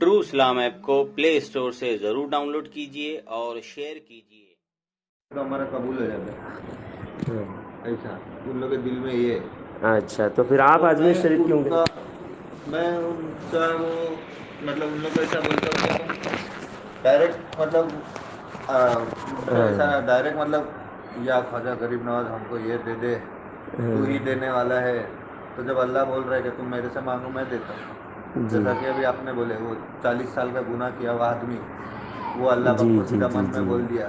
True Islam app کو پلے store سے ضرور ڈاؤن لوڈ کیجیے اور شیئر کیجیے. تو ہمارا قبول ہو جاتا ہے ایسا ان لوگوں کے دل میں یہ. اچھا تو پھر آپ اجمیر شریف کیوں گئے؟ میں ان کا وہ مطلب ان لوگ کو ایسا بولتا ہوں کہ ڈائریکٹ مطلب ایسا ڈائریکٹ مطلب یا خواجہ غریب نواز ہم کو یہ دے دے تو ہی دینے والا ہے. تو جب اللہ بول رہا ہے کہ تم میرے سے مانگو میں دیتا ہوں. جیسا کہ ابھی آپ نے بولے وہ 40 سال کا گناہ کیا ہوا آدمی وہ اللہ پاک کو سیدھا من میں بول دیا.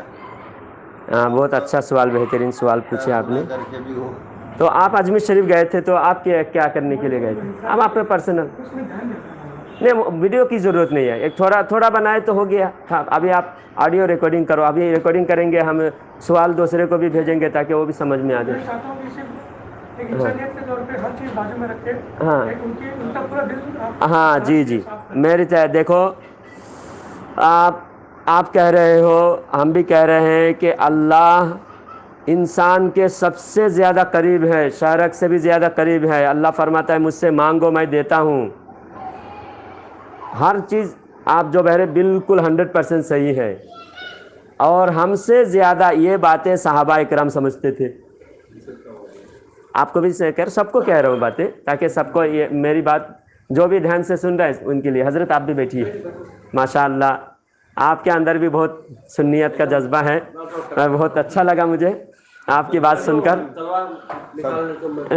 ہاں بہت اچھا سوال، بہترین سوال پوچھے آپ نے. گناہ کر کے بھی وہ تو آپ اجمیر شریف گئے تھے تو آپ کیا کرنے کے لیے گئے تھے؟ اب آپ نے پرسنل نہیں، ویڈیو کی ضرورت نہیں ہے، ایک تھوڑا بنائے تو ہو گیا. ہاں ابھی آپ آڈیو ریکارڈنگ کرو، ابھی ریکارڈنگ کریں گے، ہم سوال دوسرے کو بھی بھیجیں گے تاکہ وہ بھی سمجھ میں آ جائے. ہاں جی میری دیکھو آپ کہہ رہے ہو، ہم بھی کہہ رہے ہیں کہ اللہ انسان کے سب سے زیادہ قریب ہے، شارک سے بھی زیادہ قریب ہے. اللہ فرماتا ہے مجھ سے مانگو میں دیتا ہوں. ہر چیز آپ جو کہہ رہے بالکل 100% صحیح ہے. اور ہم سے زیادہ یہ باتیں صحابہ اکرام سمجھتے تھے. آپ کو بھی سب کو کہہ رہا ہوں باتیں تاکہ سب کو یہ میری بات جو بھی دھیان سے سن رہے ہیں ان کے لیے. حضرت آپ بھی بیٹھیے، ماشاء اللہ آپ کے اندر بھی بہت سنیت کا جذبہ ہے، بہت اچھا لگا مجھے آپ کی بات سن کر.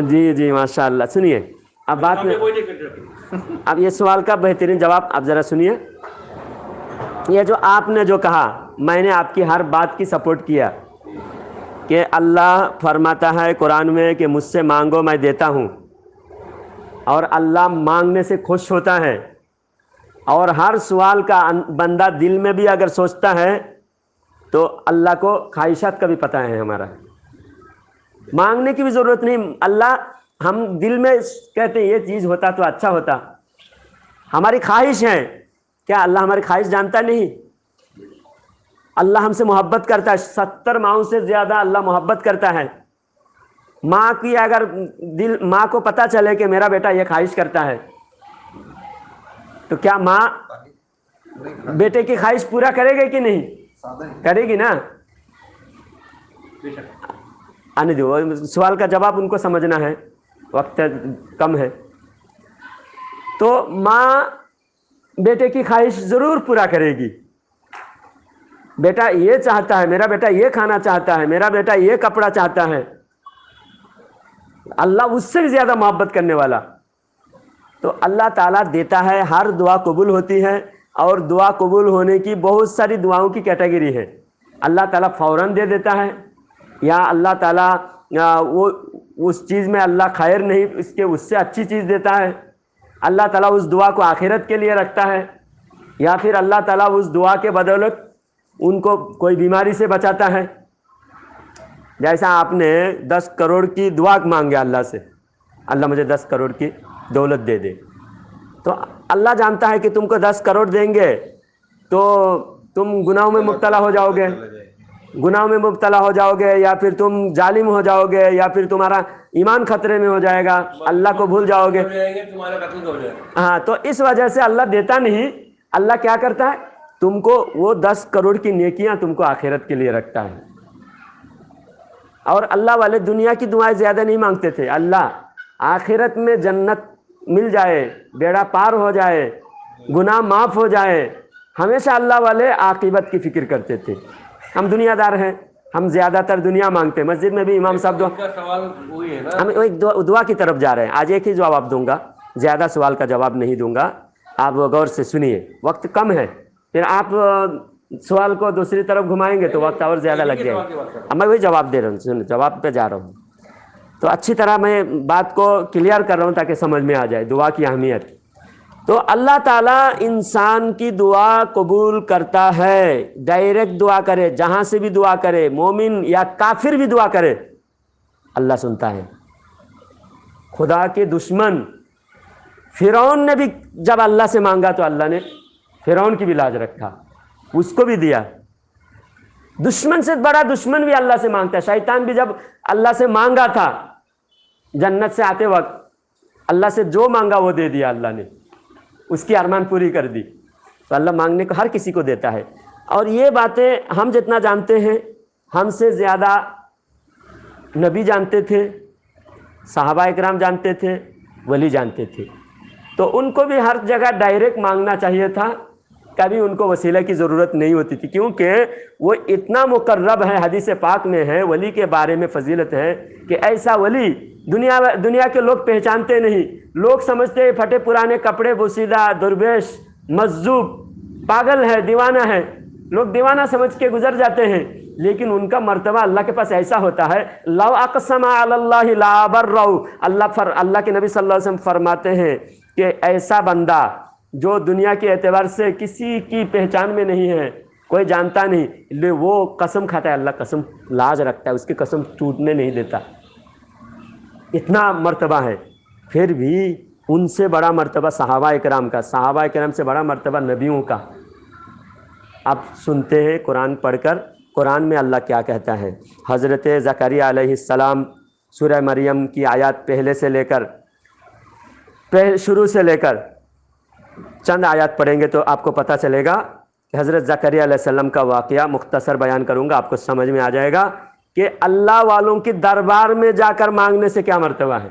جی ماشاء اللہ. سنیے اب بات میں، اب یہ سوال کا بہترین جواب آپ ذرا سنیے. یہ جو آپ نے جو کہا، میں نے آپ کی ہر بات کی سپورٹ کیا کہ اللہ فرماتا ہے قرآن میں کہ مجھ سے مانگو میں دیتا ہوں، اور اللہ مانگنے سے خوش ہوتا ہے. اور ہر سوال کا بندہ دل میں بھی اگر سوچتا ہے تو اللہ کو خواہشات کا بھی پتہ ہے. ہمارا مانگنے کی بھی ضرورت نہیں. اللہ ہم دل میں کہتے ہیں یہ چیز ہوتا تو اچھا ہوتا، ہماری خواہش ہے. کیا اللہ ہماری خواہش جانتا نہیں؟ اللہ ہم سے محبت کرتا ہے، 70 ماؤں سے زیادہ اللہ محبت کرتا ہے. ماں کی اگر ماں کو پتہ چلے کہ میرا بیٹا یہ خواہش کرتا ہے تو کیا ماں بیٹے کی خواہش پورا کرے گی کہ نہیں؟ کرے گی نا. آنے دو، سوال کا جواب ان کو سمجھنا ہے، وقت کم ہے. تو ماں بیٹے کی خواہش ضرور پورا کرے گی. بیٹا یہ چاہتا ہے، میرا بیٹا یہ کھانا چاہتا ہے، میرا بیٹا یہ کپڑا چاہتا ہے، اللہ اس سے بھی زیادہ محبت کرنے والا. تو اللہ تعالیٰ دیتا ہے، ہر دعا قبول ہوتی ہے. اور دعا قبول ہونے کی بہت ساری دعاؤں کی کیٹیگری ہے. اللہ تعالیٰ فوراً دے دیتا ہے، یا اللہ تعالیٰ وہ اس چیز میں اللہ خیر نہیں اس سے اچھی چیز دیتا ہے. اللہ تعالیٰ اس دعا کو آخرت کے لیے رکھتا ہے، یا پھر اللہ تعالیٰ اس دعا کے بدولت ان کو کوئی بیماری سے بچاتا ہے. جیسا آپ نے 10 کروڑ کی دعا مانگے اللہ سے، اللہ مجھے 10 کروڑ کی دولت دے دے، تو اللہ جانتا ہے کہ تم کو 10 کروڑ دیں گے تو تم گناہوں میں مبتلا ہو جاؤ گے، یا پھر تم ظالم ہو جاؤ گے، یا پھر تمہارا ایمان خطرے میں ہو جائے گا، اللہ کو بھول جاؤ گے. ہاں تو اس وجہ سے اللہ دیتا نہیں. اللہ کیا کرتا ہے، تم کو وہ 10 کروڑ کی نیکیاں تم کو آخرت کے لیے رکھتا ہے. اور اللہ والے دنیا کی دعائیں زیادہ نہیں مانگتے تھے. اللہ آخرت میں جنت مل جائے، بیڑا پار ہو جائے، گناہ معاف ہو جائے، ہمیشہ اللہ والے عاقبت کی فکر کرتے تھے. ہم دنیا دار ہیں، ہم زیادہ تر دنیا مانگتے ہیں. مسجد میں بھی امام صاحب ہم ایک دعا کی طرف جا رہے ہیں. آج ایک ہی جواب دوں گا، زیادہ سوال کا جواب نہیں دوں گا. آپ غور سے سنیے، وقت کم ہے، پھر آپ سوال کو دوسری طرف گھمائیں گے تو وقت اور زیادہ لگ جائے گا. اب میں وہی جواب دے رہا ہوں، جواب پہ جا رہا ہوں. تو اچھی طرح میں بات کو کلیئر کر رہا ہوں تاکہ سمجھ میں آ جائے دعا کی اہمیت. تو اللہ تعالیٰ انسان کی دعا قبول کرتا ہے. ڈائریکٹ دعا کرے، جہاں سے بھی دعا کرے، مومن یا کافر بھی دعا کرے، اللہ سنتا ہے. خدا کے دشمن فرعون نے بھی جب اللہ سے مانگا تو اللہ نے فرعون کی بھی لاج رکھا، اس کو بھی دیا. دشمن سے بڑا دشمن بھی اللہ سے مانگتا ہے. شیطان بھی جب اللہ سے مانگا تھا جنت سے آتے وقت، اللہ سے جو مانگا وہ دے دیا اللہ نے، اس کی ارمان پوری کر دی. تو اللہ مانگنے کو ہر کسی کو دیتا ہے. اور یہ باتیں ہم جتنا جانتے ہیں ہم سے زیادہ نبی جانتے تھے, صحابہ اکرام جانتے تھے, ولی جانتے تھے. تو ان کو بھی ہر جگہ ڈائریکٹ مانگنا چاہیے تھا, کبھی ان کو وسیلہ کی ضرورت نہیں ہوتی تھی, کیونکہ وہ اتنا مقرب ہے. حدیث پاک میں ہے ولی کے بارے میں فضیلت ہے کہ ایسا ولی دنیا کے لوگ پہچانتے نہیں. لوگ سمجھتے ہیں پھٹے پرانے کپڑے, بوسیدہ, درویش, مجذوب, پاگل ہے, دیوانہ ہے, لوگ دیوانہ سمجھ کے گزر جاتے ہیں. لیکن ان کا مرتبہ اللہ کے پاس ایسا ہوتا ہے, لو اقسم علی اللہ لا برہ. اللہ کے نبی صلی اللہ علیہ وسلم فرماتے ہیں کہ ایسا بندہ جو دنیا کے اعتبار سے کسی کی پہچان میں نہیں ہے, کوئی جانتا نہیں, لے وہ قسم کھاتا ہے, اللہ قسم لاج رکھتا ہے, اس کی قسم ٹوٹنے نہیں دیتا. اتنا مرتبہ ہے. پھر بھی ان سے بڑا مرتبہ صحابہ اکرام کا, صحابہ اکرام سے بڑا مرتبہ نبیوں کا. آپ سنتے ہیں قرآن پڑھ کر, قرآن میں اللہ کیا کہتا ہے. حضرت زکریا علیہ السلام, سورہ مریم کی آیات پہلے سے لے کر شروع سے لے کر چند آیات پڑھیں گے تو آپ کو پتہ چلے گا کہ حضرت زکریا علیہ السلام کا واقعہ مختصر بیان کروں گا, آپ کو سمجھ میں آ جائے گا کہ اللہ والوں کی دربار میں جا کر مانگنے سے کیا مرتبہ ہے.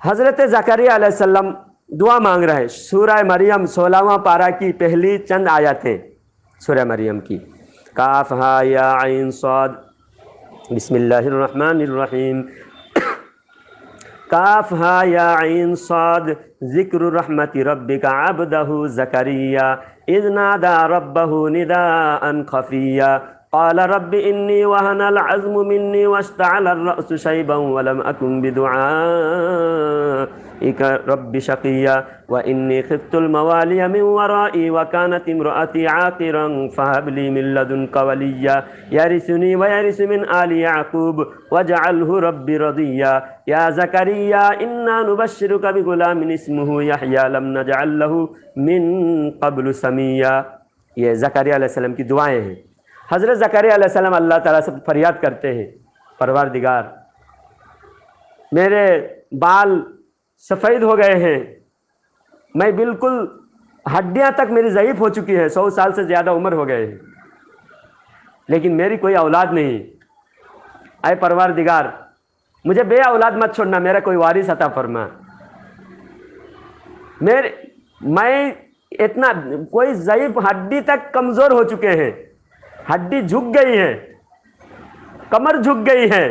حضرت زکریا علیہ السلام دعا مانگ رہے. سورہ مریم 16واں پارہ کی پہلی چند آیاتیں سورہ مریم کی. کاف ہا یا عین صاد, بسم اللہ الرحمن الرحیم. کاف ہا یا عین صاد, ذکر رحمت ربک عبدہ زکریا اذ نادى ربه نداء خفیا قال رب انی وهن العظم منی واشتعل الرأس شیبا ولم اکن بدعائک رب شقیا وانی خفت الموالی من ورائي وكانت امرأتي عاقرا فهب لي من لدنك وليا يرثني ويرث من آل يعقوب واجعله رب رضيا يا زكريا إنا نبشرك بغلام اسمه يحيى لم نجعل له من قبل سميا. یہ زکریا علیہ السلام کی دعائیں ہیں. حضرت زکریا علیہ السلام اللہ تعالیٰ سے فریاد کرتے ہیں, پروردگار میرے بال سفید ہو گئے ہیں, میں بالکل ہڈیاں تک میری ضعیف ہو چکی ہے, 100 سال سے زیادہ عمر ہو گئے ہیں, لیکن میری کوئی اولاد نہیں. اے پروردگار مجھے بے اولاد مت چھوڑنا, میرا کوئی وارث عطا فرما. میں اتنا کوئی ضعیف, ہڈی تک کمزور ہو چکے ہیں, ہڈی جھک گئی ہے, کمر جھک گئی ہے,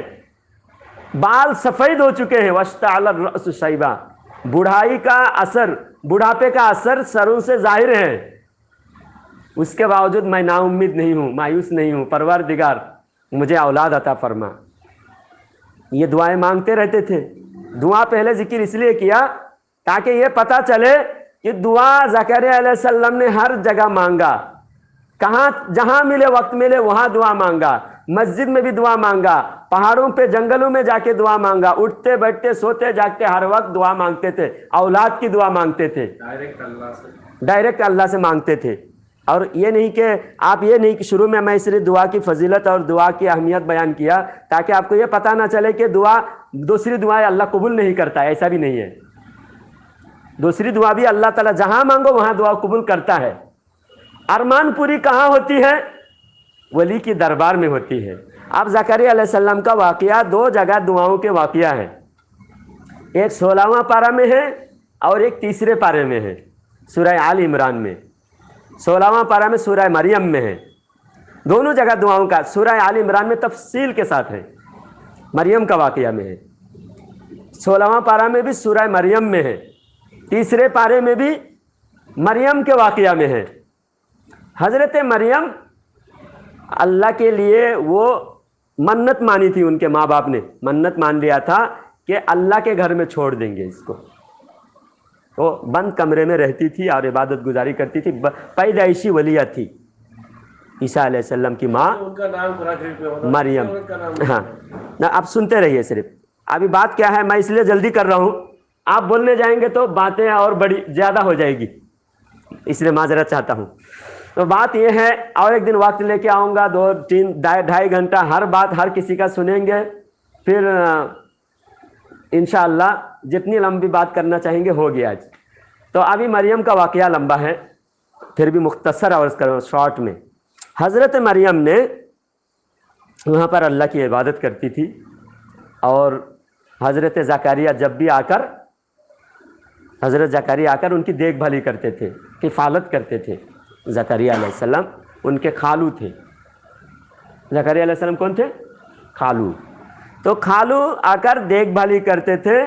بال سفید ہو چکے ہیں. واشتعل الرأس شیبا, بوڑھائی کا اثر, بڑھاپے کا اثر سروں سے ظاہر ہے, اس کے باوجود میں نا امید نہیں ہوں, مایوس نہیں ہوں. پروردگار مجھے اولاد عطا فرما. یہ دعائیں مانگتے رہتے تھے. دعا پہلے ذکر اس لیے کیا تاکہ یہ پتہ چلے کہ دعا زکریا علیہ السلام نے ہر جگہ مانگا, کہاں جہاں ملے وقت ملے وہاں دعا مانگا, مسجد میں بھی دعا مانگا, پہاڑوں پہ جنگلوں میں جا کے دعا مانگا, اٹھتے بیٹھتے سوتے جاگتے ہر وقت دعا مانگتے تھے, اولاد کی دعا مانگتے تھے, ڈائریکٹ اللہ سے مانگتے تھے. اور یہ نہیں کہ آپ یہ نہیں کہ شروع میں میں صرف دعا کی فضیلت اور دعا کی اہمیت بیان کیا تاکہ آپ کو یہ پتہ نہ چلے کہ دعا دوسری دعائیں اللہ قبول نہیں کرتا ہے, ایسا بھی نہیں ہے. دوسری دعا بھی اللہ تعالیٰ جہاں مانگو وہاں دعا قبول کرتا ہے. ارمان پوری کہاں ہوتی ہے؟ ولی کی دربار میں ہوتی ہے. اب زکریا علیہ السلام کا واقعہ 2 جگہ دعاؤں کے واقعہ ہے, ایک 16واں پارہ میں ہے اور ایک تیسرے پارے میں ہے سورہ آل عمران میں. 16واں پارہ میں سورہ مریم میں ہے. دونوں جگہ دعاؤں کا, سورہ آل عمران میں تفصیل کے ساتھ ہے, مریم کا واقعہ میں ہے. 16واں پارہ میں بھی سورہ مریم میں ہے, تیسرے پارے میں بھی مریم کے واقعہ میں ہے. حضرت مریم اللہ کے لیے وہ منت مانی تھی, ان کے ماں باپ نے منت مان لیا تھا کہ اللہ کے گھر میں چھوڑ دیں گے اس کو. وہ بند کمرے میں رہتی تھی اور عبادت گزاری کرتی تھی, پیدائشی ولیہ تھی. عیسیٰ علیہ السلام کی ماں ان کا نام مریم. ہاں اب سنتے رہیے صرف. ابھی بات کیا ہے, میں اس لیے جلدی کر رہا ہوں, آپ بولنے جائیں گے تو باتیں اور بڑی زیادہ ہو جائے گی, اس لیے معذرت چاہتا ہوں. تو بات یہ ہے, اور ایک دن وقت لے کے آؤں گا, 2-3-2.5 گھنٹہ ہر بات ہر کسی کا سنیں گے, پھر انشاءاللہ جتنی لمبی بات کرنا چاہیں گے ہوگی آج. تو ابھی مریم کا واقعہ لمبا ہے، پھر بھی مختصر عرض کروں شارٹ میں. حضرت مریم نے وہاں پر اللہ کی عبادت کرتی تھی، اور حضرت زکریا جب بھی حضرت زکریا آ کر ان کی دیکھ بھالی کرتے تھے، کفالت کرتے تھے. زکریا علیہ السلام ان کے خالو تھے. زکریا علیہ السلام کون تھے؟ خالو. تو خالو آ کر دیکھ بھالی کرتے تھے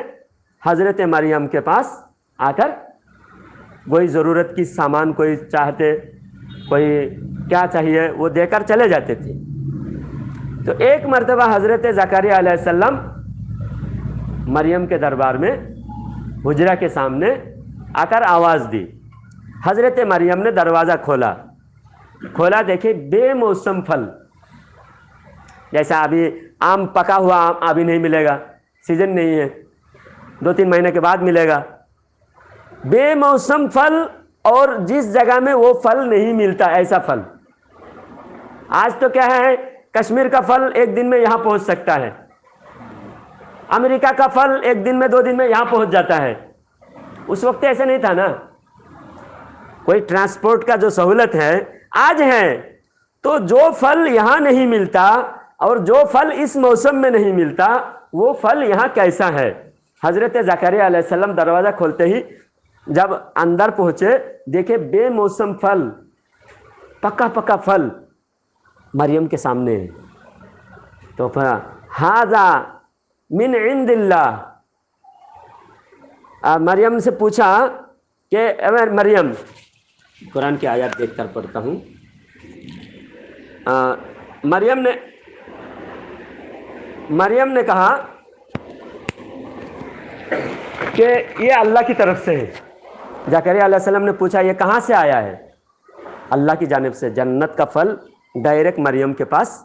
حضرت مریم کے پاس آ کر، وہی ضرورت کی سامان کوئی چاہتے، کوئی کیا چاہیے وہ دے کر چلے جاتے تھے. تو ایک مرتبہ حضرت زکریا علیہ السلام مریم کے دربار میں حجرہ کے سامنے آ کر آواز دی. حضرت مریم نے دروازہ کھولا، دیکھے بے موسم پھل، جیسا ابھی آم پکا ہوا آم ابھی نہیں ملے گا، سیزن نہیں ہے، 2-3 مہینے کے بعد ملے گا. بے موسم پھل، اور جس جگہ میں وہ پھل نہیں ملتا ایسا پھل. آج تو کیا ہے، کشمیر کا پھل ایک دن میں یہاں پہنچ سکتا ہے، امریکہ کا پھل 1 دن میں 2 دن میں یہاں پہنچ جاتا ہے. اس وقت ایسا نہیں تھا نا، کوئی ٹرانسپورٹ کا جو سہولت ہے آج ہے. تو جو پھل یہاں نہیں ملتا اور جو پھل اس موسم میں نہیں ملتا، وہ پھل یہاں کیسا ہے. حضرت زکریا علیہ السلام دروازہ کھولتے ہی جب اندر پہنچے، دیکھے بے موسم پھل، پکا پھل مریم کے سامنے ہے. تو ھذا من عند اللہ. مریم سے پوچھا کہ مریم، قرآن کی آیات دیکھ کر پڑھتا ہوں. مریم نے کہا کہ یہ اللہ کی طرف سے ہے. زکریا علیہ السلام نے پوچھا یہ کہاں سے آیا ہے؟ اللہ کی جانب سے. جنت کا پھل ڈائریکٹ مریم کے پاس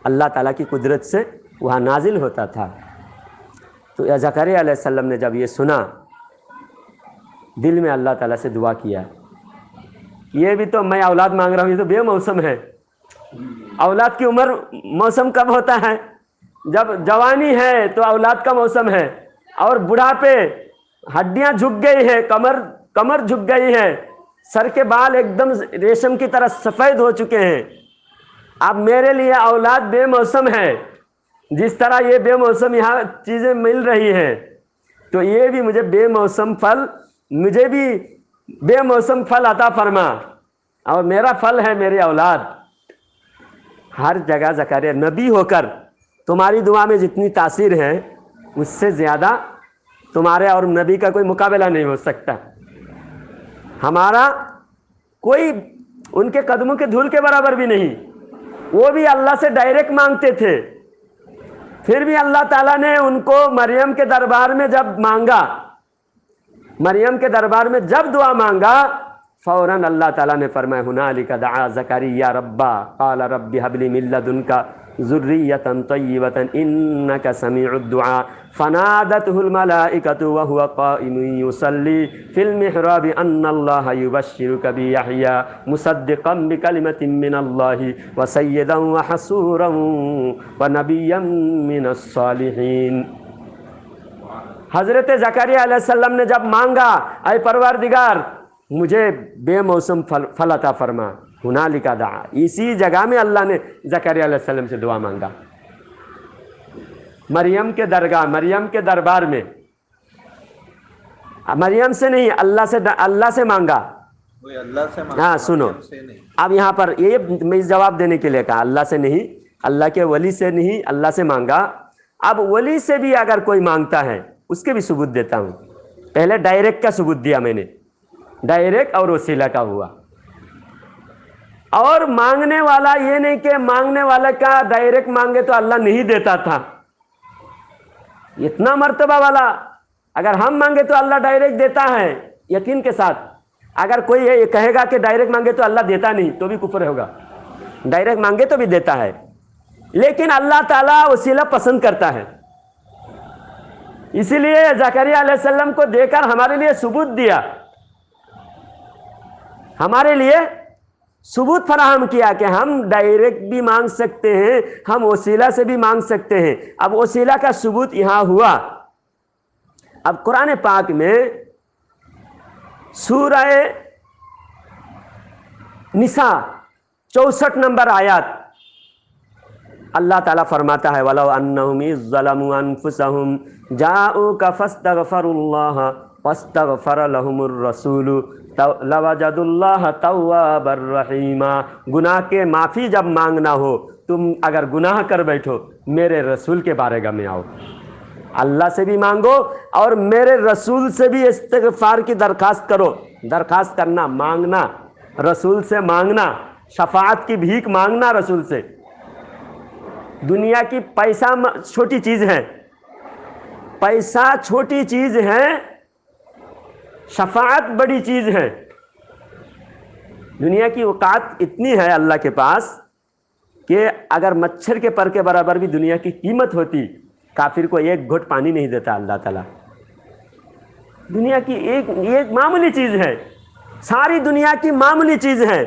اللہ تعالیٰ کی قدرت سے وہاں نازل ہوتا تھا. تو زکریا علیہ السلام نے جب یہ سنا، دل میں اللہ تعالیٰ سے دعا کیا، یہ بھی تو میں اولاد مانگ رہا ہوں، یہ تو بے موسم ہے. اولاد کی عمر موسم کب ہوتا ہے؟ جب جوانی ہے تو اولاد کا موسم ہے، اور بڑھاپے ہڈیاں جھک گئی ہے، کمر جھک گئی ہے، سر کے بال ایک دم ریشم کی طرح سفید ہو چکے ہیں. اب میرے لیے اولاد بے موسم ہے، جس طرح یہ بے موسم یہاں چیزیں مل رہی ہیں، تو یہ بھی مجھے بے موسم پھل عطا فرما، اور میرا پھل ہے میری اولاد. ہر جگہ زکریا نبی ہو کر تمہاری دعا میں جتنی تاثیر ہے، اس سے زیادہ تمہارے اور نبی کا کوئی مقابلہ نہیں ہو سکتا. ہمارا کوئی ان کے قدموں کے دھول کے برابر بھی نہیں. وہ بھی اللہ سے ڈائریکٹ مانگتے تھے، پھر بھی اللہ تعالیٰ نے ان کو مریم کے دربار میں جب دعا مانگا، فوراً اللہ تعالیٰ نے فرمایا ہنالک دعا زکریا ربا قال رب هب لي من لدنك ذرية طيبة إنك سميع الدعاء فنادته الملائكة وهو قائم يصلي في المحراب أن الله يبشرك بيحيى مصدقا بكلمة من الله وسيدا وحصورا ونبيا من الصالحين. حضرت زکریا علیہ السلام نے جب مانگا، اے پروردگار مجھے بے موسم پھل عطا فرما، ہنالک دعا، اسی جگہ میں اللہ نے زکریا علیہ السلام سے دعا مانگا. مریم کے دربار میں، مریم سے نہیں، اللہ سے مانگا. ہاں سنو، اب یہاں پر یہ میں جواب دینے کے لیے کہا، اللہ سے نہیں، اللہ کے ولی سے نہیں، اللہ سے مانگا. اب ولی سے بھی اگر کوئی مانگتا ہے اس کے بھی ثبوت دیتا ہوں. پہلے ڈائریکٹ کا ثبوت دیا میں نے، ڈائریکٹ اور وسیلہ کا ہوا. اور مانگنے والا یہ نہیں کہ مانگنے والا کا ڈائریکٹ مانگے تو اللہ نہیں دیتا تھا، اتنا مرتبہ والا. اگر ہم مانگے تو اللہ ڈائریکٹ دیتا ہے یقین کے ساتھ. اگر کوئی یہ کہے گا کہ ڈائریکٹ مانگے تو اللہ دیتا نہیں، تو بھی کفر ہوگا. ڈائریکٹ مانگے تو بھی دیتا ہے، لیکن اللہ تعالیٰ وسیلہ پسند کرتا ہے. اسی لیے زکریا علیہ السلام کو دے کر ہمارے لیے ثبوت دیا، ہمارے لیے ثبوت فراہم کیا کہ ہم ڈائریکٹ بھی مانگ سکتے ہیں، ہم وسیلہ سے بھی مانگ سکتے ہیں. اب وسیلہ کا ثبوت یہاں ہوا. اب قرآن پاک میں سورہ نساء 64 نمبر آیات، اللہ تعالیٰ فرماتا ہے وَلَوْ أَنَّهُمْ إِذ ظَّلَمُوا أَنفُسَهُمْ جَاءُوكَ فَاسْتَغْفَرُوا اللَّهَ وَاسْتَغْفَرَ لَهُمُ الرَّسُولُ لَوَجَدُوا اللَّهَ تَوَّابًا رَحِيمًا۔ گناہ کے معافی جب مانگنا ہو، تم اگر گناہ کر بیٹھو میرے رسول کے بارگاہ میں آؤ، اللہ سے بھی مانگو اور میرے رسول سے بھی استغفار کی درخواست کرو۔ درخواست کرنا، مانگنا، رسول سے مانگنا، شفاعت کی بھیک مانگنا رسول سے۔ دنیا کی پیسہ چھوٹی چیز ہے، پیسہ چھوٹی چیز ہے، شفاعت بڑی چیز ہے۔ دنیا کی اوقات اتنی ہے اللہ کے پاس کہ اگر مچھر کے پر کے برابر بھی دنیا کی قیمت ہوتی، کافر کو ایک گھٹ پانی نہیں دیتا اللہ تعالیٰ۔ دنیا کی ایک معمولی چیز ہے، ساری دنیا کی معمولی چیز ہے،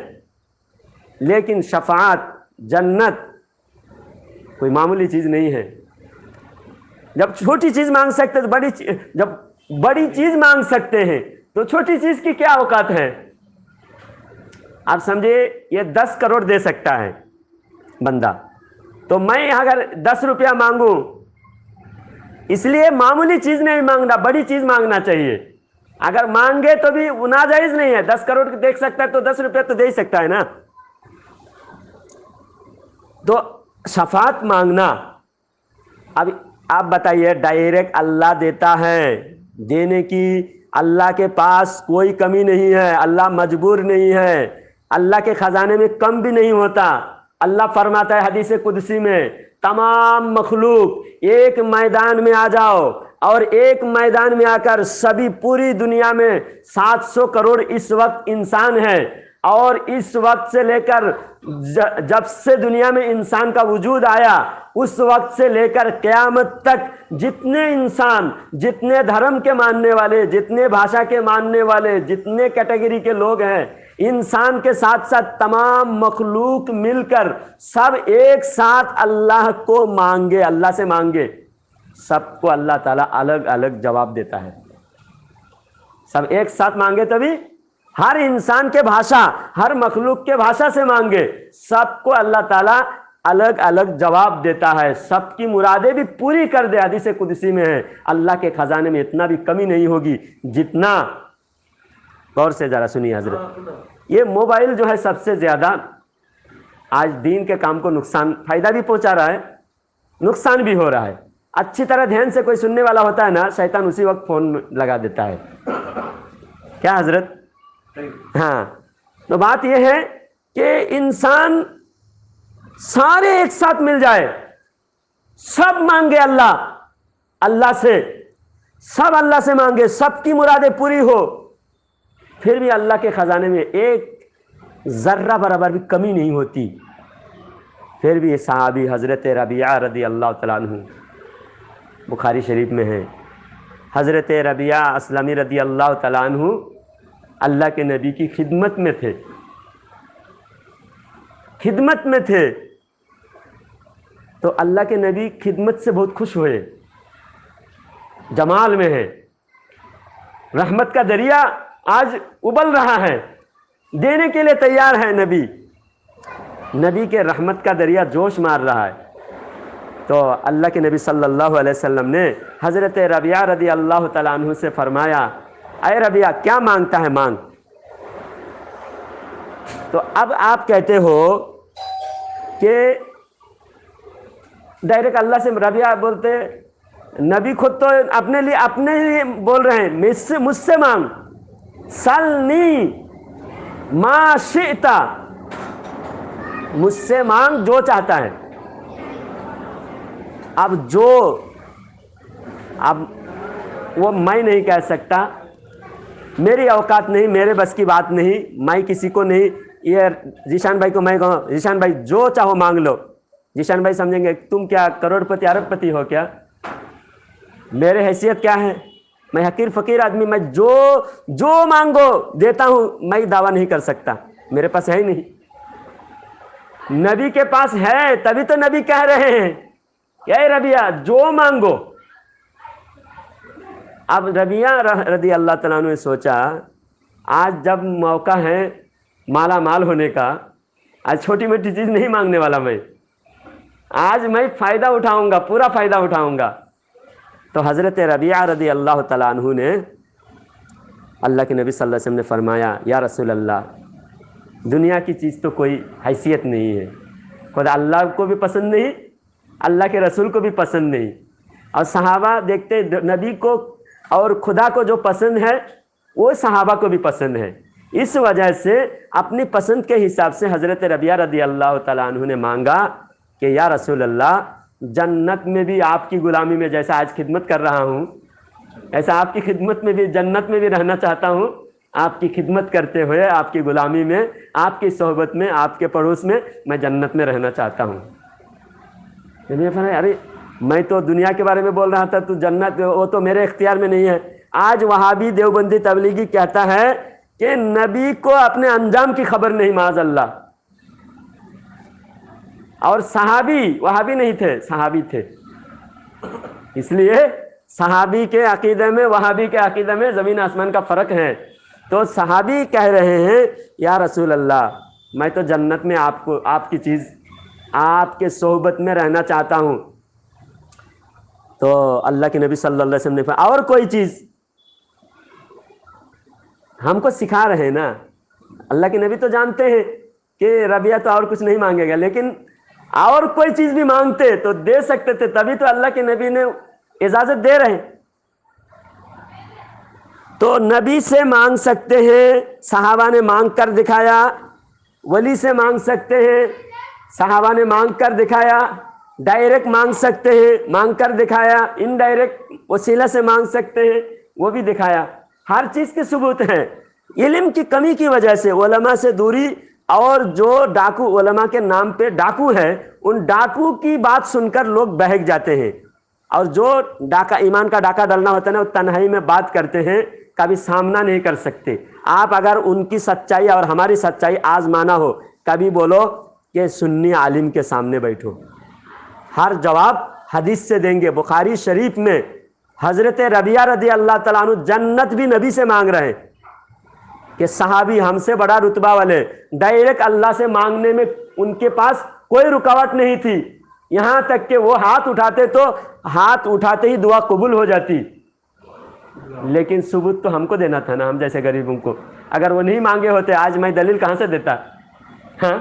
لیکن شفاعت، جنت کوئی معمولی چیز نہیں ہے۔ جب چھوٹی چیز مانگ سکتے تو جب بڑی چیز مانگ سکتے ہیں تو چھوٹی چیز کی کیا اوقات ہے؟ آپ سمجھے یہ 10 کروڑ دے سکتا ہے بندہ، تو میں اگر 10 روپیہ مانگوں، اس لیے معمولی چیز نہیں مانگنا، بڑی چیز مانگنا چاہیے۔ اگر مانگے تو بھی ناجائز نہیں ہے، 10 کروڑ دیکھ سکتا ہے تو 10 روپیہ تو دے ہی سکتا ہے نا۔ تو شفاعت مانگنا، اب آپ بتائیے، ڈائریکٹ اللہ دیتا ہے، دینے کی اللہ کے پاس کوئی کمی نہیں ہے، اللہ مجبور نہیں ہے، اللہ کے خزانے میں کم بھی نہیں ہوتا۔ اللہ فرماتا ہے حدیث قدسی میں، تمام مخلوق ایک میدان میں آ جاؤ، اور ایک میدان میں آ کر سبھی پوری دنیا میں 700 کروڑ اس وقت انسان ہے، اور اس وقت سے لے کر جب سے دنیا میں انسان کا وجود آیا اس وقت سے لے کر قیامت تک جتنے انسان، جتنے دھرم کے ماننے والے، جتنے بھاشا کے ماننے والے، جتنے کیٹیگری کے لوگ ہیں، انسان کے ساتھ ساتھ تمام مخلوق مل کر سب ایک ساتھ اللہ کو مانگے، اللہ سے مانگے، سب کو اللہ تعالیٰ الگ الگ جواب دیتا ہے۔ سب ایک ساتھ مانگے تبھی، ہر انسان کے بھاشا، ہر مخلوق کے بھاشا سے مانگے، سب کو اللہ تعالیٰ الگ الگ جواب دیتا ہے، سب کی مرادیں بھی پوری کر دے۔ حدیث قدسی میں ہے اللہ کے خزانے میں اتنا بھی کمی نہیں ہوگی جتنا، غور سے ذرا سنیے حضرت، یہ موبائل جو ہے سب سے زیادہ آج دین کے کام کو فائدہ بھی پہنچا رہا ہے، نقصان بھی ہو رہا ہے۔ اچھی طرح دھیان سے کوئی سننے والا ہوتا ہے نا، شیطان اسی وقت فون لگا دیتا ہے، کیا حضرت؟ ہاں، تو بات یہ ہے کہ انسان سارے ایک ساتھ مل جائے، سب مانگے اللہ سے، سب اللہ سے مانگے، سب کی مرادیں پوری ہو، پھر بھی اللہ کے خزانے میں ایک ذرہ برابر بھی کمی نہیں ہوتی۔ پھر بھی صحابی حضرت ربیعہ رضی اللہ تعالیٰ عنہ، بخاری شریف میں ہے، حضرت ربیعہ اسلمی رضی اللہ تعالیٰ عنہ اللہ کے نبی کی خدمت میں تھے، تو اللہ کے نبی خدمت سے بہت خوش ہوئے، جمال میں ہے، رحمت کا دریا آج ابل رہا ہے، دینے کے لیے تیار ہے، نبی کے رحمت کا دریا جوش مار رہا ہے۔ تو اللہ کے نبی صلی اللہ علیہ وسلم نے حضرت ربیعہ رضی اللہ تعالیٰ عنہ سے فرمایا، اے ربیعہ کیا مانگتا ہے مانگ۔ تو اب آپ کہتے ہو کہ ڈائریکٹ اللہ سے ربیعہ بولتے، نبی خود تو اپنے لیے بول رہے ہیں، مجھ سے مانگ، سلنی ما شئت، مجھ سے مانگ جو چاہتا ہے۔ اب وہ میں نہیں کہہ سکتا، میری اوقات نہیں، میرے بس کی بات نہیں، میں کسی کو نہیں، یہ ذیشان بھائی کو میں کہوں ذیشان بھائی جو چاہو مانگ لو، ذیشان بھائی سمجھیں گے تم کیا کروڑ پتی ارب پتی ہو کیا؟ میرے حیثیت کیا ہے؟ میں حقیر فقیر آدمی، میں جو مانگو دیتا ہوں، میں دعویٰ نہیں کر سکتا، میرے پاس ہے ہی نہیں، نبی کے پاس ہے، تبھی تو نبی کہہ رہے ہیں کہ اے ربیعہ جو مانگو۔ اب ربیعہ رضی اللہ تعالیٰ عنہ نے سوچا آج جب موقع ہے مالا مال ہونے کا، آج چھوٹی موٹی چیز نہیں مانگنے والا میں، آج میں فائدہ اٹھاؤں گا، پورا فائدہ اٹھاؤں گا۔ تو حضرت ربیعہ رضی اللہ تعالیٰ عنہ نے اللہ کے نبی صلی اللہ علیہ وسلم نے فرمایا یا رسول اللہ، دنیا کی چیز تو کوئی حیثیت نہیں ہے، خدا اللہ کو بھی پسند نہیں، اللہ کے رسول کو بھی پسند نہیں، اور صحابہ دیکھتے نبی کو اور خدا کو جو پسند ہے وہ صحابہ کو بھی پسند ہے۔ اس وجہ سے اپنی پسند کے حساب سے حضرت ربیعہ رضی اللہ تعالیٰ عنہ نے مانگا کہ یا رسول اللہ، جنت میں بھی آپ کی غلامی میں جیسا آج خدمت کر رہا ہوں، ایسا آپ کی خدمت میں بھی جنت میں بھی رہنا چاہتا ہوں، آپ کی خدمت کرتے ہوئے، آپ کی غلامی میں، آپ کی صحبت میں، آپ کے پڑوس میں جنت میں رہنا چاہتا ہوں۔ ارے میں تو دنیا کے بارے میں بول رہا تھا، تو جنت وہ تو میرے اختیار میں نہیں ہے۔ آج وہابی دیوبندی تبلیغی کہتا ہے کہ نبی کو اپنے انجام کی خبر نہیں، معاذ اللہ، اور صحابی وہابی نہیں تھے، صحابی تھے۔ اس لیے صحابی کے عقیدے میں وہابی کے عقیدے میں زمین آسمان کا فرق ہے۔ تو صحابی کہہ رہے ہیں یا رسول اللہ، میں تو جنت میں آپ کو، آپ کی چیز، آپ کے صحبت میں رہنا چاہتا ہوں۔ تو اللہ کے نبی صلی اللہ علیہ وسلم نے کہا اور کوئی چیز، ہم کو سکھا رہے ہیں نا، اللہ کے نبی تو جانتے ہیں کہ ربیعہ تو اور کچھ نہیں مانگے گا، لیکن اور کوئی چیز بھی مانگتے تو دے سکتے تھے، تبھی تو اللہ کے نبی نے اجازت دے رہے ہیں۔ تو نبی سے مانگ سکتے ہیں، صحابہ نے مانگ کر دکھایا، ولی سے مانگ سکتے ہیں، صحابہ نے مانگ کر دکھایا، ڈائریکٹ مانگ سکتے ہیں، مانگ کر دکھایا، انڈائریکٹ وسیلہ سے مانگ سکتے ہیں، وہ بھی دکھایا۔ ہر چیز کے ثبوت ہیں۔ علم کی کمی کی وجہ سے علماء سے دوری، اور جو ڈاکو علماء کے نام پہ ڈاکو ہے، ان ڈاکو کی بات سن کر لوگ بہک جاتے ہیں، اور جو ڈاکہ ایمان کا ڈاکہ ڈالنا ہوتا ہے نا، وہ تنہائی میں بات کرتے ہیں، کبھی سامنا نہیں کر سکتے۔ آپ اگر ان کی سچائی اور ہماری سچائی آزمانا ہو، کبھی بولو کہ سنی عالم کے سامنے بیٹھو، ہر جواب حدیث سے دیں گے۔ بخاری شریف میں حضرت ربیعہ رضی اللہ تعالیٰ عنہ جنت بھی نبی سے مانگ رہے ہیں کہ صحابی ہم سے بڑا رتبہ والے، ڈائریکٹ اللہ سے مانگنے میں ان کے پاس کوئی رکاوٹ نہیں تھی، یہاں تک کہ وہ ہاتھ اٹھاتے تو ہاتھ اٹھاتے ہی دعا قبول ہو جاتی۔ لیکن ثبوت تو ہم کو دینا تھا نا، ہم جیسے غریبوں کو۔ اگر وہ نہیں مانگے ہوتے آج میں دلیل کہاں سے دیتا؟ ہاں،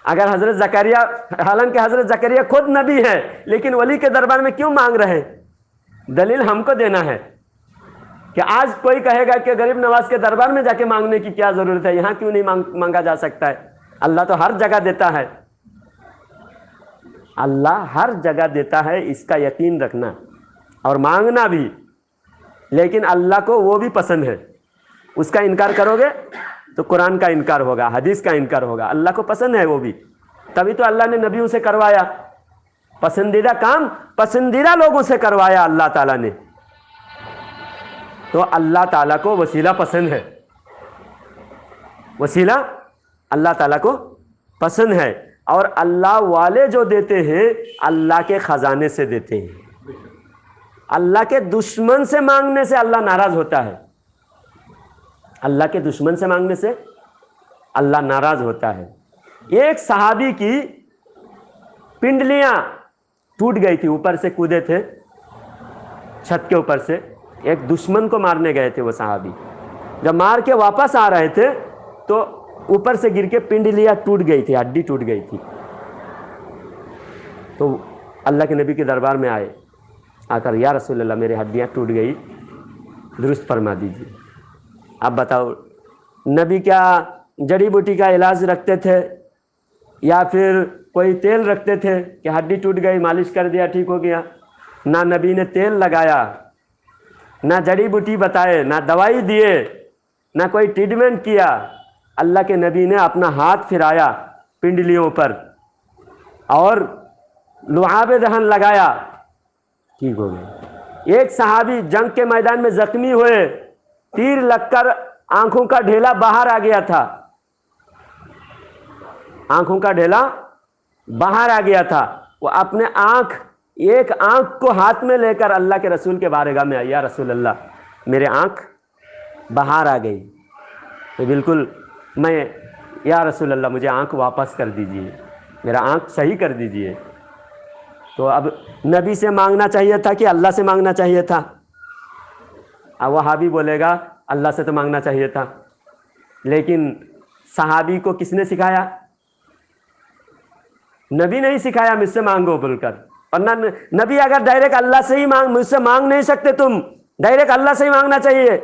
اگر حضرت زکریا، حالانکہ حضرت زکریا خود نبی ہے، لیکن ولی کے دربار میں کیوں مانگ رہے ہیں؟ دلیل ہم کو دینا ہے کہ آج کوئی کہے گا کہ غریب نواز کے دربار میں جا کے مانگنے کی کیا ضرورت ہے، یہاں کیوں نہیں مانگا جا سکتا ہے؟ اللہ تو ہر جگہ دیتا ہے، اللہ ہر جگہ دیتا ہے، اس کا یقین رکھنا اور مانگنا بھی۔ لیکن اللہ کو وہ بھی پسند ہے، اس کا انکار کرو گے تو قرآن کا انکار ہوگا، حدیث کا انکار ہوگا۔ اللہ کو پسند ہے وہ بھی، تبھی تو اللہ نے نبیوں سے کروایا، پسندیدہ کام پسندیدہ لوگوں سے کروایا اللہ تعالیٰ نے۔ تو اللہ تعالیٰ کو وسیلہ پسند ہے، وسیلہ اللہ تعالیٰ کو پسند ہے، اور اللہ والے جو دیتے ہیں اللہ کے خزانے سے دیتے ہیں۔ اللہ کے دشمن سے مانگنے سے اللہ ناراض ہوتا ہے، اللہ کے دشمن سے مانگنے سے اللہ ناراض ہوتا ہے۔ ایک صحابی کی پنڈلیاں ٹوٹ گئی تھی، اوپر سے کودے تھے چھت کے اوپر سے، ایک دشمن کو مارنے گئے تھے وہ صحابی، جب مار کے واپس آ رہے تھے تو اوپر سے گر کے پنڈلیاں ٹوٹ گئی تھی، ہڈی ٹوٹ گئی تھی۔ تو اللہ کے نبی کے دربار میں آئے، آ کر یا رسول اللہ میرے ہڈیاں ٹوٹ گئی، درست فرما دیجیے۔ اب بتاؤ، نبی کیا جڑی بوٹی کا علاج رکھتے تھے یا پھر کوئی تیل رکھتے تھے کہ ہڈی ٹوٹ گئی مالش کر دیا ٹھیک ہو گیا؟ نہ نبی نے تیل لگایا، نہ جڑی بوٹی بتائے، نہ دوائی دیے، نہ کوئی ٹریٹمنٹ کیا۔ اللہ کے نبی نے اپنا ہاتھ پھرایا پنڈلیوں پر اور لعاب دہن لگایا، ٹھیک ہو گیا۔ ایک صحابی جنگ کے میدان میں زخمی ہوئے، تیر لگ کر آنکھوں کا ڈھیلا باہر آ گیا تھا، آنکھوں کا ڈھیلا باہر آ گیا تھا، وہ اپنے ایک آنکھ کو ہاتھ میں لے کر اللہ کے رسول کے بارگاہ میں آیا، یا رسول اللہ میرے آنکھ باہر آ گئی، کہ بالکل میں یا رسول اللہ مجھے آنکھ واپس کر دیجیے، میرا آنکھ صحیح کر دیجیے. تو اب نبی سے مانگنا چاہیے تھا کہ اللہ سے مانگنا چاہیے تھا؟ اب وہابی بولے گا اللہ سے تو مانگنا چاہیے تھا. لیکن صحابی کو کس نے سکھایا؟ نبی نے ہی سکھایا مجھ سے مانگو بول کر. اور نبی اگر ڈائریکٹ اللہ سے ہی مجھ سے مانگ نہیں سکتے، تم ڈائریکٹ اللہ سے ہی مانگنا چاہیے،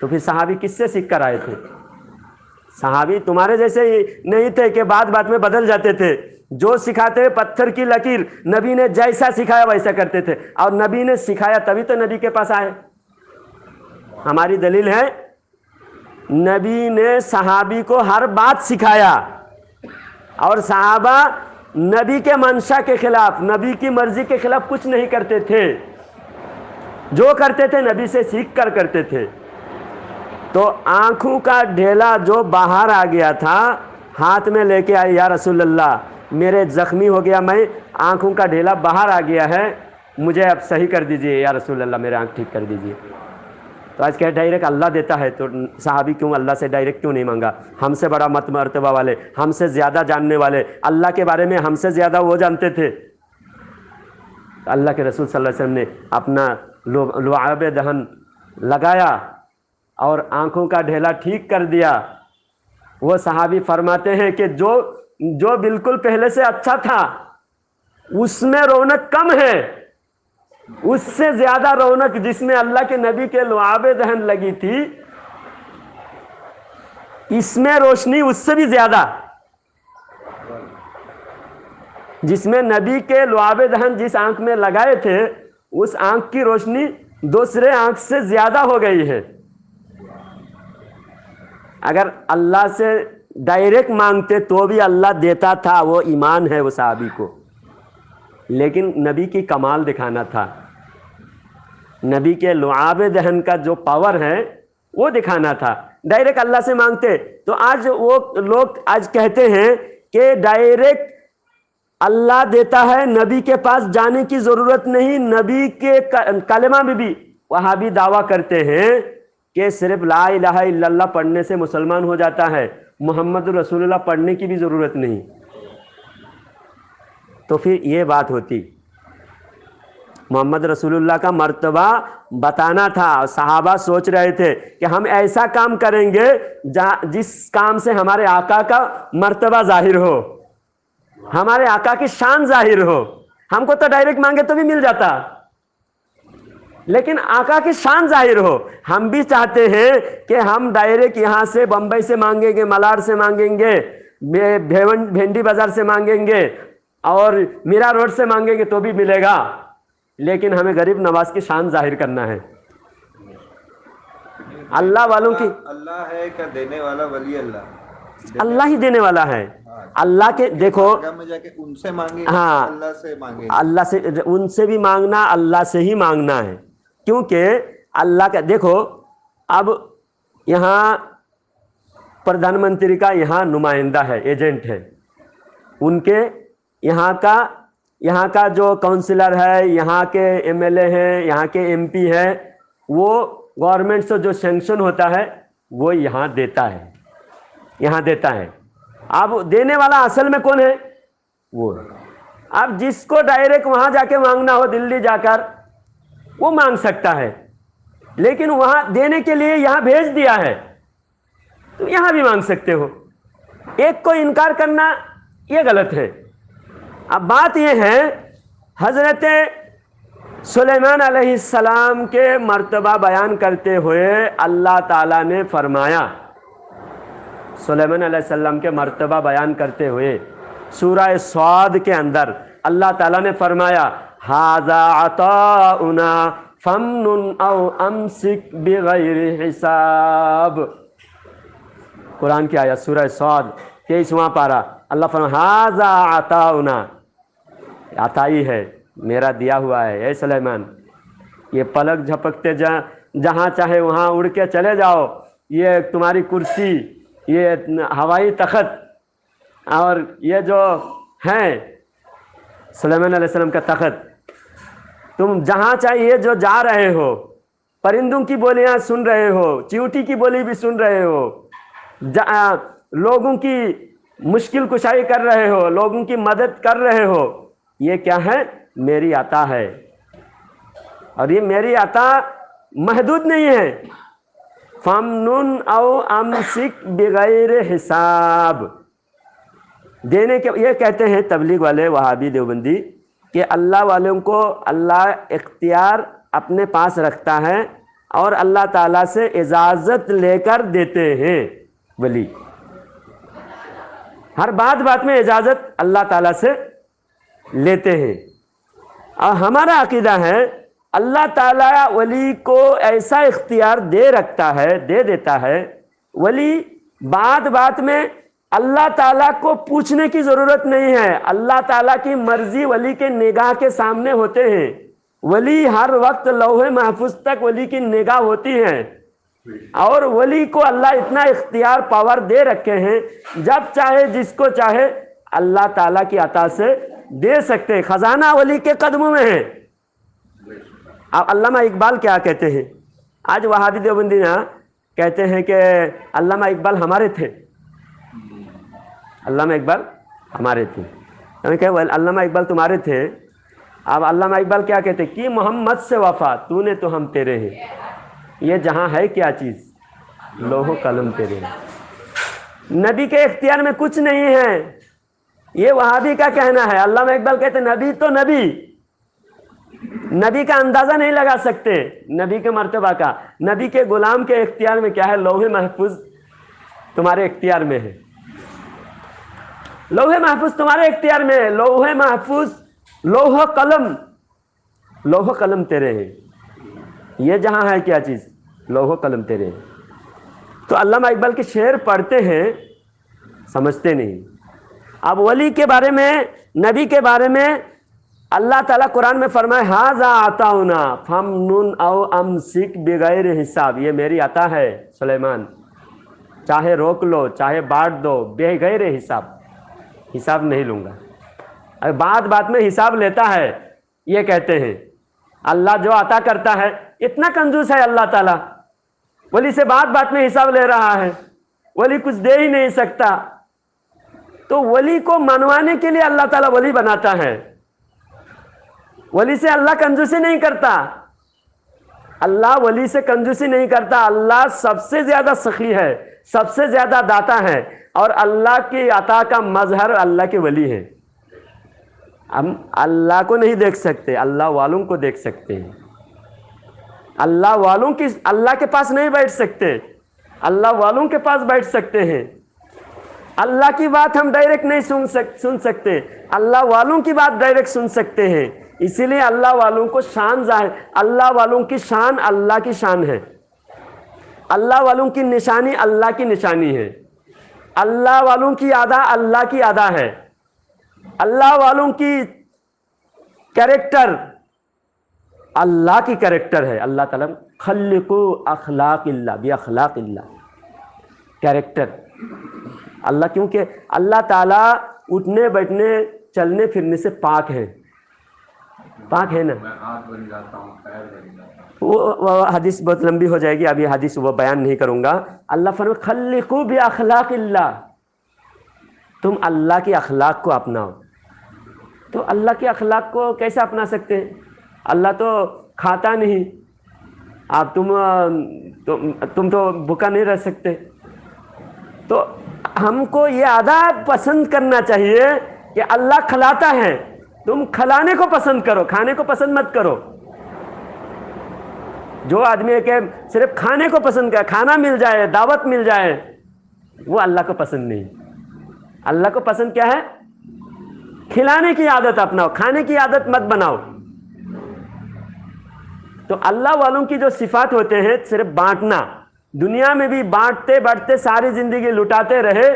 تو پھر صحابی کس سے سیکھ کر آئے تھے؟ صحابی تمہارے جیسے ہی نہیں تھے کہ بات بات میں بدل جاتے تھے. جو سکھاتے پتھر کی لکیر، نبی نے جیسا سکھایا ویسا کرتے تھے، اور نبی نے سکھایا تبھی تو نبی کے پاس آئے. ہماری دلیل ہے نبی نے صحابی کو ہر بات سکھایا، اور صحابہ نبی کے منشا کے خلاف، نبی کی مرضی کے خلاف کچھ نہیں کرتے تھے. جو کرتے تھے نبی سے سیکھ کر کرتے تھے. تو آنکھوں کا ڈھیلا جو باہر آ گیا تھا، ہاتھ میں لے کے آئے، یا رسول اللہ میرے زخمی ہو گیا، میں آنکھوں کا ڈھیلا باہر آ گیا ہے، مجھے اب صحیح کر دیجئے یا رسول اللہ، میرے آنکھ ٹھیک کر دیجئے. تو آج کہ ڈائریکٹ اللہ دیتا ہے، تو صحابی کیوں اللہ سے ڈائریکٹ کیوں نہیں مانگا؟ ہم سے بڑا مرتبہ والے، ہم سے زیادہ جاننے والے، اللہ کے بارے میں ہم سے زیادہ وہ جانتے تھے. اللہ کے رسول صلی اللہ علیہ وسلم نے اپنا لعاب دہن لگایا اور آنکھوں کا ڈھیلا ٹھیک کر دیا. وہ صحابی فرماتے ہیں کہ جو بالکل پہلے سے اچھا تھا اس میں رونق کم ہے، اس سے زیادہ رونق جس میں اللہ کے نبی کے لعاب دہن لگی تھی، اس میں روشنی اس سے بھی زیادہ. جس میں نبی کے لعاب دہن جس آنکھ میں لگائے تھے، اس آنکھ کی روشنی دوسرے آنکھ سے زیادہ ہو گئی ہے. اگر اللہ سے ڈائریکٹ مانگتے تو بھی اللہ دیتا تھا، وہ ایمان ہے وہ صحابی کو. لیکن نبی کی کمال دکھانا تھا، نبی کے لعاب دہن کا جو پاور ہے وہ دکھانا تھا. ڈائریکٹ اللہ سے مانگتے تو آج وہ لوگ آج کہتے ہیں کہ ڈائریکٹ اللہ دیتا ہے، نبی کے پاس جانے کی ضرورت نہیں. نبی کے کلمہ میں بھی وہابی دعویٰ کرتے ہیں کہ صرف لا الہ الا اللہ پڑھنے سے مسلمان ہو جاتا ہے، محمد رسول اللہ پڑھنے کی بھی ضرورت نہیں. تو پھر یہ بات ہوتی، محمد رسول اللہ کا مرتبہ بتانا تھا. صحابہ سوچ رہے تھے کہ ہم ایسا کام کریں گے جس کام سے ہمارے آقا کا مرتبہ ظاہر ہو، ہمارے آقا کی شان ظاہر ہو. ہم کو تو ڈائریکٹ مانگے تو بھی مل جاتا، لیکن آقا کی شان ظاہر ہو. ہم بھی چاہتے ہیں کہ ہم ڈائریکٹ یہاں سے بمبئی سے مانگیں گے، ملار سے مانگیں گے، بھنڈی بازار سے مانگیں گے اور میرا روڈ سے مانگیں گے تو بھی ملے گا، لیکن ہمیں غریب نواز کی شان ظاہر کرنا ہے. اللہ والوں کی اللہ ہے کیا دینے والا؟ ولی اللہ ہی دینے والا ہے. اللہ کے دیکھو میں جا کے ان سے مانگے، ہاں اللہ سے مانگے، اللہ سے، ان سے بھی مانگنا، اللہ سے ہی مانگنا ہے. کیونکہ اللہ کا دیکھو، اب یہاں پردھان منتری کا یہاں نمائندہ ہے، ایجنٹ ہے، ان کے یہاں کا جو کونسلر ہے، یہاں کے ایم ایل اے ہیں، یہاں کے ایم پی ہے، وہ گورنمنٹ سے جو سینکشن ہوتا ہے وہ یہاں دیتا ہے. اب دینے والا اصل میں کون ہے؟ وہ. اب جس کو ڈائریکٹ وہاں جا کے مانگنا ہو، دلی جا کر، وہ مانگ سکتا ہے، لیکن وہاں دینے کے لیے یہاں بھیج دیا ہے تو یہاں بھی مانگ سکتے ہو. ایک کو انکار کرنا یہ غلط ہے. اب بات یہ ہے، حضرت سلیمان علیہ السلام کے مرتبہ بیان کرتے ہوئے اللہ تعالیٰ نے فرمایا، سلیمان علیہ السلام کے مرتبہ بیان کرتے ہوئے سورہ صاد کے اندر اللہ تعالیٰ نے فرمایا، ھذا عطاؤنا فامنن او امسک بغیر حساب. قرآن کی آیت سورہ صاد 23واں پارہ. اللہ فرمایا ھذا عطاؤنا، عطائی ہے، میرا دیا ہوا ہے. اے سلیمان، یہ پلک جھپکتے جہاں چاہے وہاں اڑ کے چلے جاؤ، یہ تمہاری کرسی، یہ ہوائی تخت، اور یہ جو ہیں سلیمان علیہ السلام کا تخت، تم جہاں چاہیے جو جا رہے ہو، پرندوں کی بولیاں سن رہے ہو، چیونٹی کی بولی بھی سن رہے ہو، لوگوں کی مشکل کشائی کر رہے ہو، لوگوں کی مدد کر رہے ہو، یہ کیا ہے؟ میری عطا ہے. اور یہ میری عطا محدود نہیں ہے. فَمْنُنْ أَوْ أَمْسِكْ بِغَيْرِ حساب. دینے کے یہ کہتے ہیں تبلیغ والے وہابی دیوبندی کہ اللہ والوں کو اللہ اختیار اپنے پاس رکھتا ہے اور اللہ تعالیٰ سے اجازت لے کر دیتے ہیں. ولی ہر بات میں اجازت اللہ تعالیٰ سے لیتے ہیں. اور ہمارا عقیدہ ہے اللہ تعالیٰ ولی کو ایسا اختیار دے دیتا ہے. ولی بات میں اللہ تعالیٰ کو پوچھنے کی ضرورت نہیں ہے. اللہ تعالیٰ کی مرضی ولی کے نگاہ کے سامنے ہوتے ہیں. ولی ہر وقت لوح محفوظ تک ولی کی نگاہ ہوتی ہے. اور ولی کو اللہ اتنا اختیار پاور دے رکھے ہیں، جب چاہے جس کو چاہے اللہ تعالیٰ کی عطا سے دے سکتے ہیں. خزانہ ولی کے قدموں میں ہے. اب علامہ اقبال کیا کہتے ہیں؟ آج وہابی دیوبندی نا کہتے ہیں کہ علامہ اقبال ہمارے تھے. علامہ اقبال ہمارے تھے. علامہ اقبال تمہارے تھے. اب علامہ اقبال کیا کہتے ہیں کہ محمد سے وفا تو نے تو ہم تیرے ہیں. یہ جہاں ہے کیا چیز؟ لوح و قلم تیرے ہیں. نبی کے اختیار میں کچھ نہیں ہے. یہ وہابی کا کہنا ہے. علامہ اقبال کہتے ہیں نبی تو نبی کا اندازہ نہیں لگا سکتے نبی کے مرتبہ کا. نبی کے غلام کے اختیار میں کیا ہے؟ لوح محفوظ تمہارے اختیار میں ہے. لوح محفوظ تمہارے اختیار میں ہے. لوح محفوظ لوح قلم تیرے ہیں. یہ جہاں ہے کیا چیز؟ لوح قلم تیرے ہیں. تو علامہ اقبال کے شعر پڑھتے ہیں، سمجھتے نہیں. اب ولی کے بارے میں، نبی کے بارے میں اللہ تعالیٰ قرآن میں فرمائے ھذا عطاؤنا فامنن او امسک بغیر حساب. یہ میری عطا ہے سلیمان، چاہے روک لو چاہے بانٹ دو، بغیر حساب. حساب نہیں لوں گا. بات میں حساب لیتا ہے. یہ کہتے ہیں اللہ جو عطا کرتا ہے اتنا کنجوس ہے اللہ تعالیٰ. ولی سے بات میں حساب لے رہا ہے. ولی کچھ دے ہی نہیں سکتا. تو ولی کو منوانے کے لیے اللہ تعالیٰ ولی بناتا ہے. ولی سے اللہ کنجوسی نہیں کرتا. اللہ ولی سے کنجوسی نہیں کرتا. اللہ سب سے زیادہ سخی ہے، سب سے زیادہ داتا ہے. اور اللہ کی عطا کا مظہر اللہ کے ولی ہے. ہم اللہ کو نہیں دیکھ سکتے، اللہ والوں کو دیکھ سکتے ہیں. اللہ والوں کی اللہ کے پاس نہیں بیٹھ سکتے، اللہ والوں کے پاس بیٹھ سکتے ہیں. اللہ کی بات ہم ڈائریکٹ نہیں سن سکتے، اللہ والوں کی بات ڈائریکٹ سن سکتے ہیں. اسی لیے اللہ والوں کو شان ظاہر، اللہ والوں کی شان اللہ کی شان ہے. اللہ والوں کی نشانی اللہ کی نشانی ہے. اللہ والوں کی ادا اللہ کی ادا ہے. اللہ والوں کی کریکٹر اللہ کی کریکٹر ہے. اللہ تعالیٰ خلقوا اخلاق اللہ باخلاق اللہ. کریکٹر اللہ، کیونکہ اللہ تعالیٰ اٹھنے بیٹھنے چلنے پھرنے سے پاک ہے. پاک ہے نا. وہ حدیث بہت لمبی ہو جائے گی، ابھی حدیث وہ بیان نہیں کروں گا. اللہ فرمائے خلقوا باخلاق اللہ. تم اللہ کے اخلاق کو اپناؤ. تو اللہ کے اخلاق کو کیسے اپنا سکتے ہیں؟ اللہ تو کھاتا نہیں. آپ تم تو بھوکا نہیں رہ سکتے. تو ہم کو یہ عادت پسند کرنا چاہیے کہ اللہ کھلاتا ہے، تم کھلانے کو پسند کرو، کھانے کو پسند مت کرو. جو آدمی ہے کہ صرف کھانے کو پسند کرے، کھانا مل جائے، دعوت مل جائے، وہ اللہ کو پسند نہیں. اللہ کو پسند کیا ہے؟ کھلانے کی عادت اپناؤ، کھانے کی عادت مت بناؤ. تو اللہ والوں کی جو صفات ہوتے ہیں صرف بانٹنا، دنیا میں بھی بانٹتے بانٹتے ساری زندگی لٹاتے رہے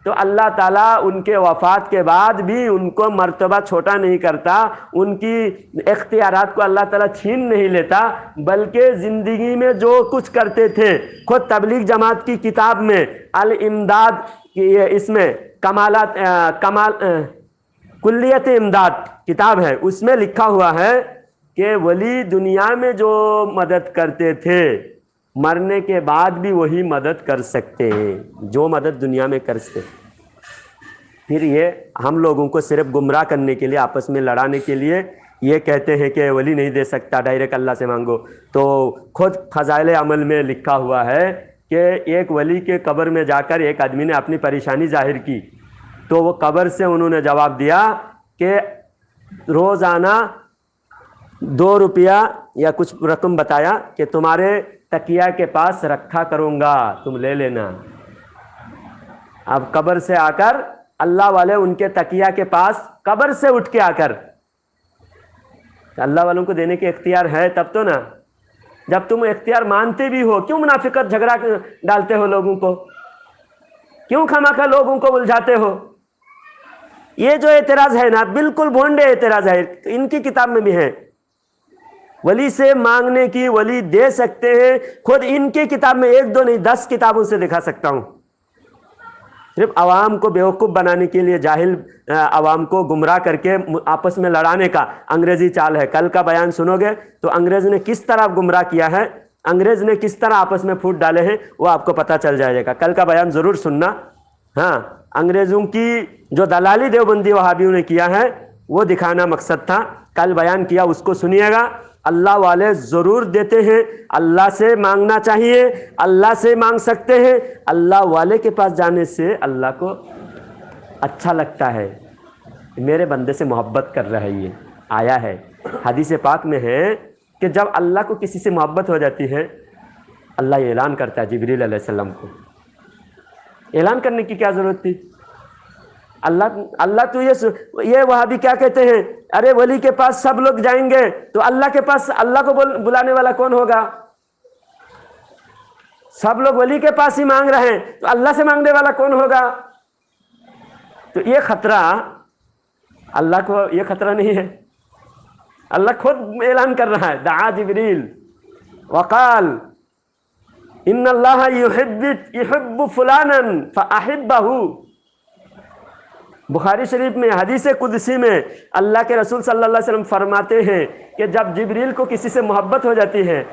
تو اللہ تعالیٰ ان کے وفات کے بعد بھی ان کو مرتبہ چھوٹا نہیں کرتا، ان کی اختیارات کو اللہ تعالیٰ چھین نہیں لیتا، بلکہ زندگی میں جو کچھ کرتے تھے. خود تبلیغ جماعت کی کتاب میں الامداد کی، اس میں کلیت امداد کتاب ہے، اس میں لکھا ہوا ہے کہ ولی دنیا میں جو مدد کرتے تھے مرنے کے بعد بھی وہی مدد کر سکتے ہیں جو مدد دنیا میں کر سکتے. پھر یہ ہم لوگوں کو صرف گمراہ کرنے کے لیے، آپس میں لڑانے کے لیے یہ کہتے ہیں کہ ولی نہیں دے سکتا، ڈائریکٹ اللہ سے مانگو. تو خود فضائل عمل میں لکھا ہوا ہے کہ ایک ولی کے قبر میں جا کر ایک آدمی نے اپنی پریشانی ظاہر کی، تو وہ قبر سے انہوں نے جواب دیا کہ روزانہ 2 روپیہ یا کچھ رقم بتایا کہ تمہارے تکیہ کے پاس رکھا کروں گا، تم لے لینا. اب قبر سے آ کر اللہ والے ان کے تکیہ کے پاس قبر سے اٹھ کے آ کر، اللہ والوں کو دینے کے اختیار ہے تب تو نا. جب تم اختیار مانتے بھی ہو کیوں منافقت جھگڑا ڈالتے ہو لوگوں کو؟ کیوں خامخواہ لوگوں کو الجھاتے ہو؟ یہ جو اعتراض ہے نا بالکل بھونڈے اعتراض ہے، ان کی کتاب میں بھی ہے. ولی سے مانگنے کی، ولی دے سکتے ہیں، خود ان کی کتاب میں 1 2 نہیں 10 کتابوں سے دکھا سکتا ہوں. صرف عوام کو بیوقوف بنانے کے لیے، جاہل عوام کو گمراہ کر کے آپس میں لڑانے کا انگریزی چال ہے. کل کا بیان سنو گے تو انگریز نے کس طرح گمراہ کیا ہے، انگریز نے کس طرح آپس میں پھوٹ ڈالے ہیں، وہ آپ کو پتہ چل جائے گا. کل کا بیان ضرور سننا. ہاں، انگریزوں کی جو دلالی دیوبندی وہابیوں نے کیا ہے وہ دکھانا مقصد تھا. کل بیان کیا، اس کو سنیے گا. اللہ والے ضرور دیتے ہیں، اللہ سے مانگنا چاہیے، اللہ سے مانگ سکتے ہیں. اللہ والے کے پاس جانے سے اللہ کو اچھا لگتا ہے، میرے بندے سے محبت کر رہا ہے. یہ آیا ہے حدیث پاک میں ہے کہ جب اللہ کو کسی سے محبت ہو جاتی ہے اللہ یہ اعلان کرتا ہے جبریل علیہ السلام کو. اعلان کرنے کی کیا ضرورت تھی؟ اللہ تو یہ وہابی کیا کہتے ہیں، ارے ولی کے پاس سب لوگ جائیں گے تو اللہ کے پاس اللہ کو بلانے والا کون ہوگا؟ سب لوگ ولی کے پاس ہی مانگ رہے ہیں تو اللہ سے مانگنے والا کون ہوگا؟ تو یہ خطرہ اللہ کو، یہ خطرہ نہیں ہے. اللہ خود اعلان کر رہا ہے، دعا جبریل وقال ان اللہ یحب فلانا فاحبہ. بخاری شریف میں حدیث قدسی میں اللہ کے رسول صلی اللہ علیہ وسلم فرماتے ہیں کہ جب جبریل کو کسی سے محبت ہو جاتی ہے،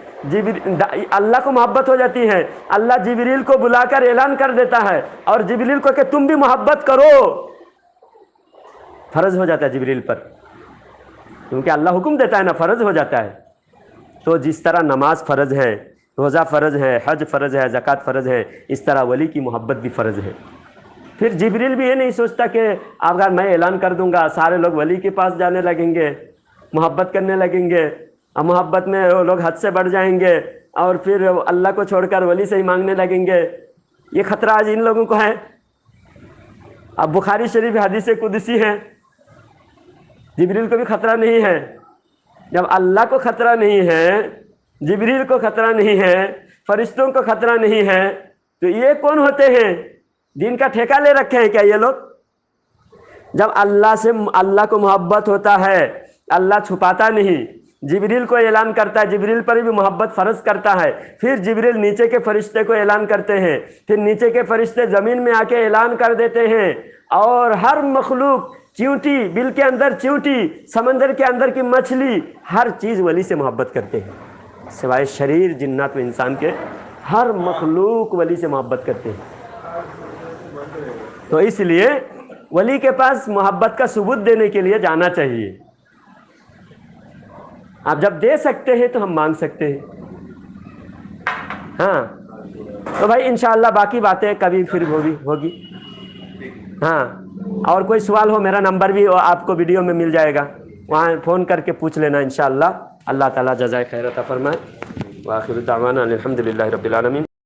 اللہ کو محبت ہو جاتی ہے، اللہ جبریل کو بلا کر اعلان کر دیتا ہے اور جبریل کو کہ تم بھی محبت کرو. فرض ہو جاتا ہے جبریل پر، کیونکہ اللہ حکم دیتا ہے نا، فرض ہو جاتا ہے. تو جس طرح نماز فرض ہے، روزہ فرض ہے، حج فرض ہے، زکوٰۃ فرض ہے، اس طرح ولی کی محبت بھی فرض ہے. پھر جبریل بھی یہ نہیں سوچتا کہ اگر میں اعلان کر دوں گا سارے لوگ ولی کے پاس جانے لگیں گے، محبت کرنے لگیں گے، اور محبت میں وہ لوگ حد سے بڑھ جائیں گے اور پھر اللہ کو چھوڑ کر ولی سے ہی مانگنے لگیں گے. یہ خطرہ آج ان لوگوں کو ہے. اب بخاری شریف حدیث قدسی ہے، جبریل کو بھی خطرہ نہیں ہے. جب اللہ کو خطرہ نہیں ہے، جبریل کو خطرہ نہیں ہے، فرشتوں کو خطرہ نہیں ہے، تو یہ کون ہوتے ہیں؟ دین کا ٹھیکہ لے رکھے ہیں کیا یہ لوگ؟ جب اللہ کو محبت ہوتا ہے، اللہ چھپاتا نہیں، جبریل کو اعلان کرتا ہے، جبریل پر بھی محبت فرض کرتا ہے. پھر جبریل نیچے کے فرشتے کو اعلان کرتے ہیں، پھر نیچے کے فرشتے زمین میں آ کے اعلان کر دیتے ہیں، اور ہر مخلوق، چیونٹی، بل کے اندر چیونٹی، سمندر کے اندر کی مچھلی، ہر چیز ولی سے محبت کرتے ہیں سوائے شریر، جنات و انسان کے. ہر مخلوق ولی سے محبت کرتے ہیں. تو اس لیے ولی کے پاس محبت کا ثبوت دینے کے لیے جانا چاہیے. آپ جب دے سکتے ہیں تو ہم مانگ سکتے ہیں. ہاں تو بھائی انشاءاللہ باقی باتیں کبھی پھر ہوگی. ہاں، اور کوئی سوال ہو میرا نمبر بھی آپ کو ویڈیو میں مل جائے گا، وہاں فون کر کے پوچھ لینا انشاءاللہ. اللہ تعالیٰ جزائے خیر عطا فرمائے. وآخر دعوانا الحمدللہ رب العالمین.